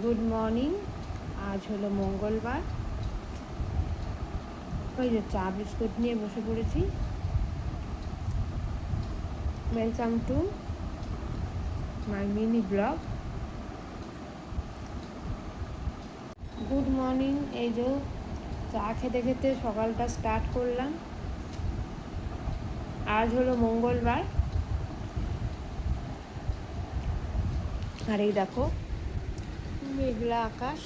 Good morning. আজ হলো মঙ্গলবার। ওই যে চা বিস্কুট নিয়ে বসে পড়েছি। Welcome to my mini blog. Good morning. এই যে চা খেতে খেতে সকালটা স্টার্ট করলাম। আজ হলো মঙ্গলবার। আর এই দেখো মেঘলা আকাশ,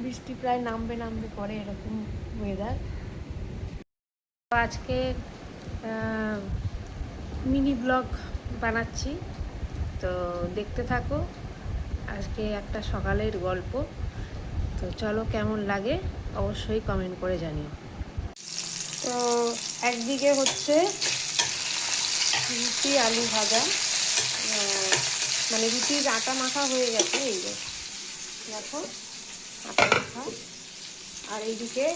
বৃষ্টি প্রায় নামবে নামবে করে এরকম ওয়েদার। আজকে মিনি ব্লগ বানাচ্ছি, তো দেখতে থাকো। আজকে একটা সকালের গল্প, তো চলো কেমন লাগে অবশ্যই কমেন্ট করে জানিও। তো একদিকে হচ্ছে রুটি আলু ভাজা, মানে রুটির আটা মাখা হয়ে গেছে, এই যে দেখো আটা মাখা। আর এইদিকে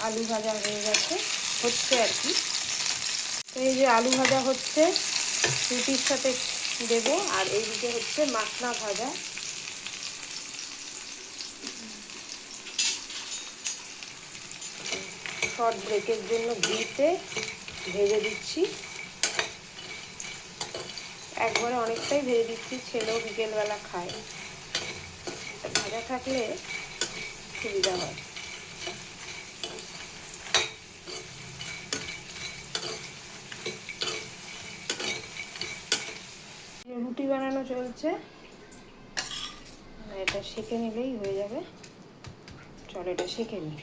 আলু ভাজা হয়ে গেছে, হচ্ছে আর কি। তো এই যে আলু ভাজা হচ্ছে, রুটির সাথে দেবো। আর এইদিকে হচ্ছে মাখনা ভাজা। শর্ট ব্রেকের জন্য ঘিতে ভেজে দিচ্ছি, একবারে অনেকটাই ভেজে দিচ্ছি, ছেলেও বিকেলবেলা খায়, ভাজা থাকলে সুবিধা হয়। রুটি বানানো চলছে, এটা সেঁকে নিলেই হয়ে যাবে। চল এটা সেঁকে নিই।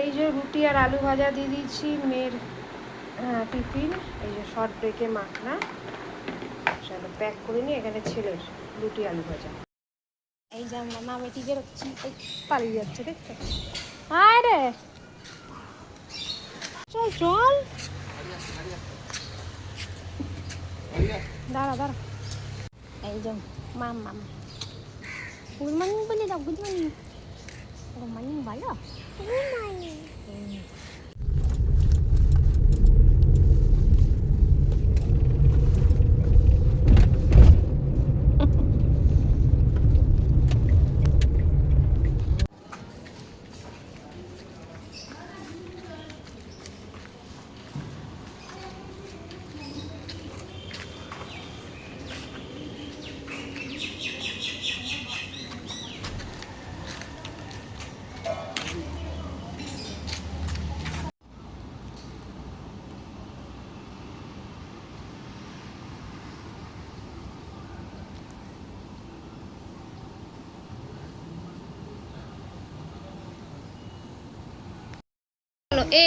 এই যে রুটি আর আলু ভাজা দিয়ে দিচ্ছি মেয়ের টিফিন। এই যে শর্ট ব্রেকে মাখনা, চলো প্যাক করে নিই। এখানে ছেলের রুটি আলু ভাজা। এই যে আমরা নামে টিকে রাখছি, পালিয়ে যাচ্ছে দেখতে। আয় রে, চল চল, দাঁড়া দাঁড়া। এই যে মাম মাম, গুড মর্নিং বলে দাও। গুড মর্নিং, গুড মর্নিং বলো। Good morning.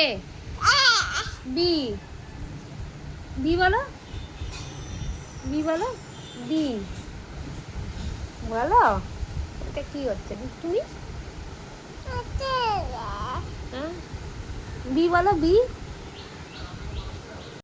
A B, B বলো, বি বলো, বি বলো। এটা কি হচ্ছে তুমি? বি বলো, বি।